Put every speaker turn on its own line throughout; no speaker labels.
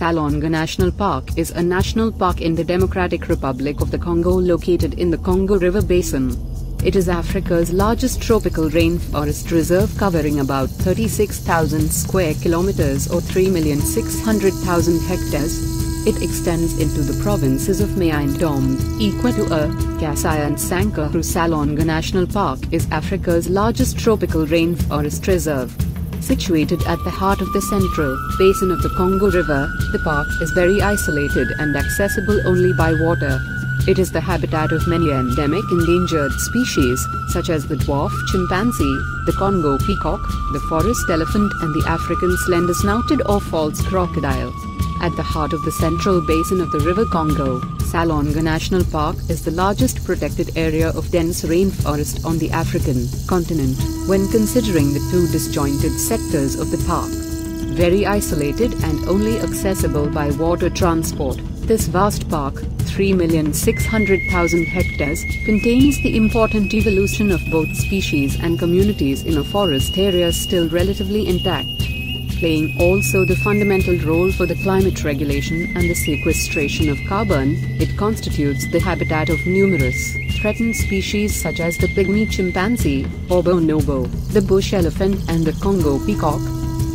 Salonga National Park is a national park in the Democratic Republic of the Congo located in the Congo River Basin. It is Africa's largest tropical rainforest reserve covering about 36,000 square kilometers or 3,600,000 hectares. It extends into the provinces of Mai-Ndombe, Equateur, Kasai and Sankuru. Salonga National Park is Africa's largest tropical rainforest reserve. Situated at the heart of the central basin of the Congo River, the park is very isolated and accessible only by water. It is the habitat of many endemic endangered species, such as the dwarf chimpanzee, the Congo peacock, the forest elephant and the African slender-snouted or false crocodile. At the heart of the central basin of the River Congo, Salonga National Park is the largest protected area of dense rainforest on the African continent, when considering the two disjointed sectors of the park. Very isolated and only accessible by water transport, this vast park, 3,600,000 hectares, contains the important evolution of both species and communities in a forest area still relatively intact, playing also the fundamental role for the climate regulation and the sequestration of carbon. It constitutes the habitat of numerous threatened species such as the pygmy chimpanzee, or bonobo, the bush elephant and the Congo peacock.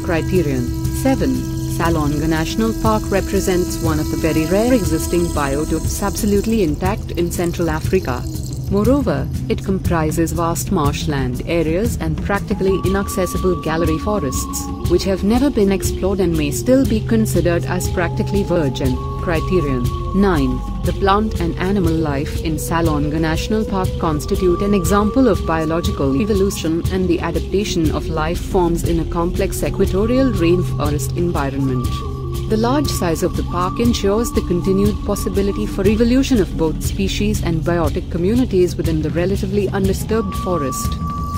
Criterion 7. Salonga National Park represents one of the very rare existing biotopes absolutely intact in Central Africa. Moreover, it comprises vast marshland areas and practically inaccessible gallery forests, which have never been explored and may still be considered as practically virgin. Criterion 9. The plant and animal life in Salonga National Park constitute an example of biological evolution and the adaptation of life forms in a complex equatorial rainforest environment. The large size of the park ensures the continued possibility for evolution of both species and biotic communities within the relatively undisturbed forest.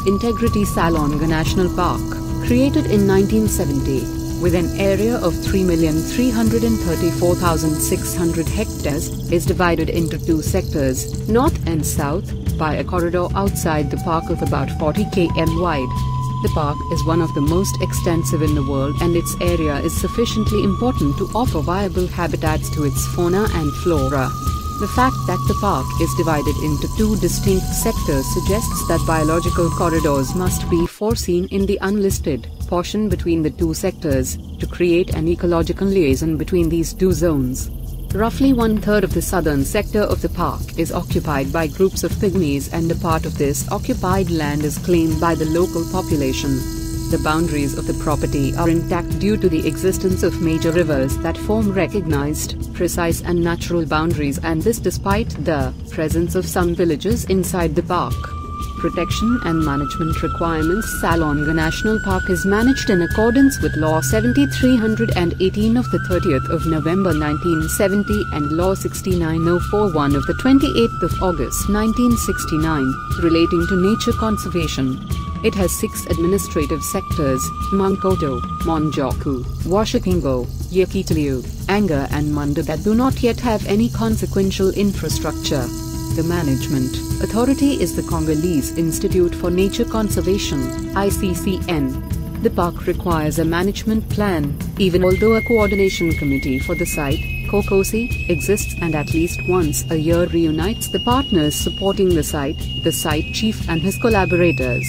Integrity Salonga National Park, created in 1970, with an area of 3,334,600 hectares, is divided into two sectors, north and south, by a corridor outside the park of about 40 km wide. The park is one of the most extensive in the world and its area is sufficiently important to offer viable habitats to its fauna and flora. The fact that the park is divided into two distinct sectors suggests that biological corridors must be foreseen in the unlisted portion between the two sectors, to create an ecological liaison between these two zones. Roughly one-third of the southern sector of the park is occupied by groups of pygmies and a part of this occupied land is claimed by the local population. The boundaries of the property are intact due to the existence of major rivers that form recognized, precise and natural boundaries, and this despite the presence of some villages inside the park. Protection and management requirements. Salonga National Park is managed in accordance with Law 7318 of the 30th of November 1970 and Law 69041 of the 28th of August 1969, relating to nature conservation. It has 6 administrative sectors: Mankoto, Monjoku, Washakingo, Yekitilu, Anga and Manda, that do not yet have any consequential infrastructure. The management authority is the Congolese Institute for Nature Conservation, ICCN. The park requires a management plan, even although a coordination committee for the site, COCOSI, exists and at least once a year reunites the partners supporting the site chief and his collaborators.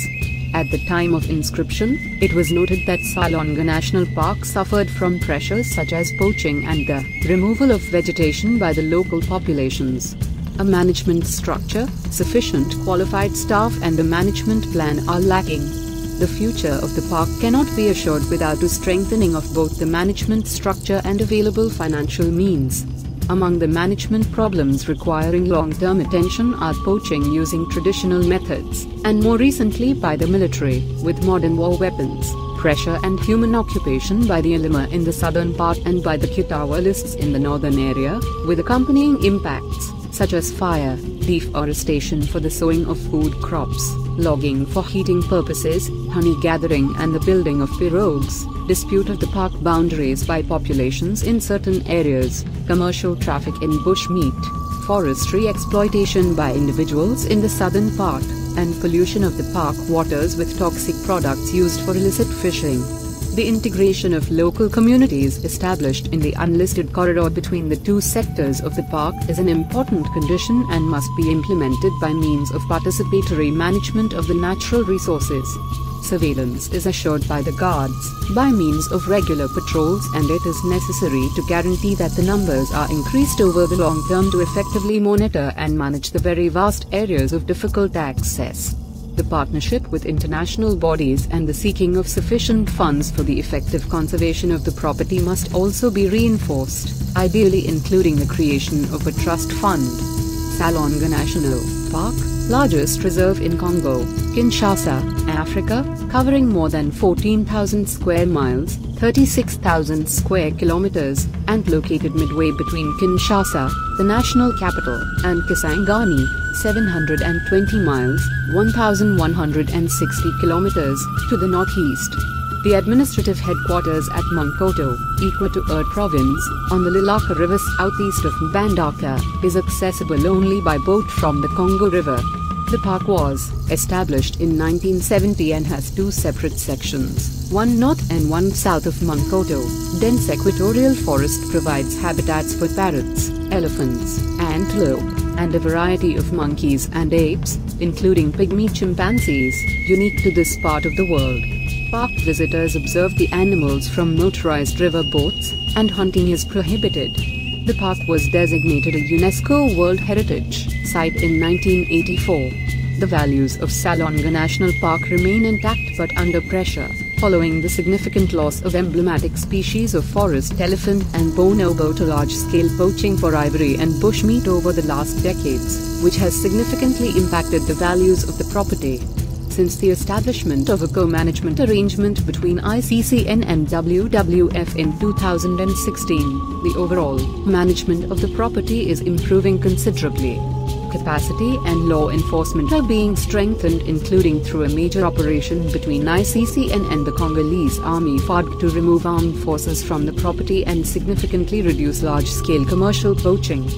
At the time of inscription, it was noted that Salonga National Park suffered from pressures such as poaching and the removal of vegetation by the local populations. A management structure, sufficient qualified staff and a management plan are lacking. The future of the park cannot be assured without a strengthening of both the management structure and available financial means. Among the management problems requiring long-term attention are poaching using traditional methods, and more recently by the military, with modern war weapons, pressure and human occupation by the Alima in the southern part and by the Kitawalists in the northern area, with accompanying impacts, such as fire, deforestation for the sowing of food crops, logging for heating purposes, honey gathering and the building of pirogues, dispute of the park boundaries by populations in certain areas, commercial traffic in bush meat, forestry exploitation by individuals in the southern part, and pollution of the park waters with toxic products used for illicit fishing. The integration of local communities established in the unlisted corridor between the two sectors of the park is an important condition and must be implemented by means of participatory management of the natural resources. Surveillance is assured by the guards, by means of regular patrols, and it is necessary to guarantee that the numbers are increased over the long term to effectively monitor and manage the very vast areas of difficult access. The partnership with international bodies and the seeking of sufficient funds for the effective conservation of the property must also be reinforced, ideally including the creation of a trust fund. Salonga National Park, largest reserve in Congo, Kinshasa, Africa, covering more than 14,000 square miles, 36,000 square kilometers, and located midway between Kinshasa, the national capital, and Kisangani, 720 miles, 1,160 kilometers, to the northeast. The administrative headquarters at Mankoto, Equateur Province, on the Lilaka River southeast of Mbandaka, is accessible only by boat from the Congo River. The park was established in 1970 and has two separate sections, one north and one south of Mankoto. Dense equatorial forest provides habitats for parrots, elephants, antelope, and a variety of monkeys and apes, including pygmy chimpanzees, unique to this part of the world. Park visitors observe the animals from motorized river boats, and hunting is prohibited. The park was designated a UNESCO World Heritage Site in 1984. The values of Salonga National Park remain intact but under pressure, following the significant loss of emblematic species of forest elephant and bonobo to large-scale poaching for ivory and bushmeat over the last decades, which has significantly impacted the values of the property. Since the establishment of a co-management arrangement between ICCN and WWF in 2016, the overall management of the property is improving considerably. Capacity and law enforcement are being strengthened, including through a major operation between ICCN and the Congolese Army FARC to remove armed forces from the property and significantly reduce large-scale commercial poaching.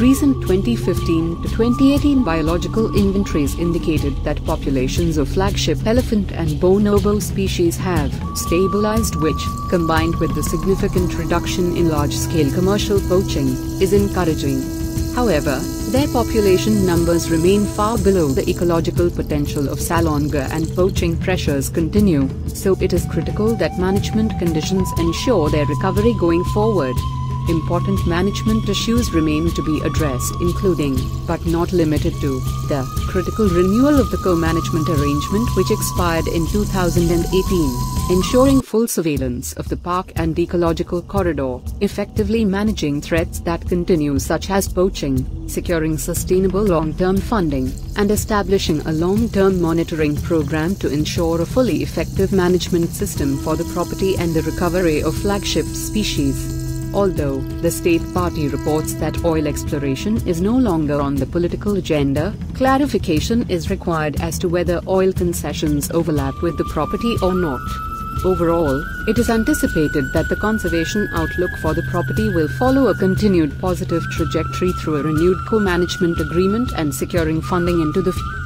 Recent 2015 to 2018 biological inventories indicated that populations of flagship elephant and bonobo species have stabilized, which, combined with the significant reduction in large-scale commercial poaching, is encouraging. However, their population numbers remain far below the ecological potential of Salonga and poaching pressures continue, so it is critical that management conditions ensure their recovery going forward. Important management issues remain to be addressed, including, but not limited to, the critical renewal of the co-management arrangement which expired in 2018, ensuring full surveillance of the park and ecological corridor, effectively managing threats that continue such as poaching, securing sustainable long-term funding, and establishing a long-term monitoring program to ensure a fully effective management system for the property and the recovery of flagship species. Although the state party reports that oil exploration is no longer on the political agenda, clarification is required as to whether oil concessions overlap with the property or not. Overall, it is anticipated that the conservation outlook for the property will follow a continued positive trajectory through a renewed co-management agreement and securing funding into the future.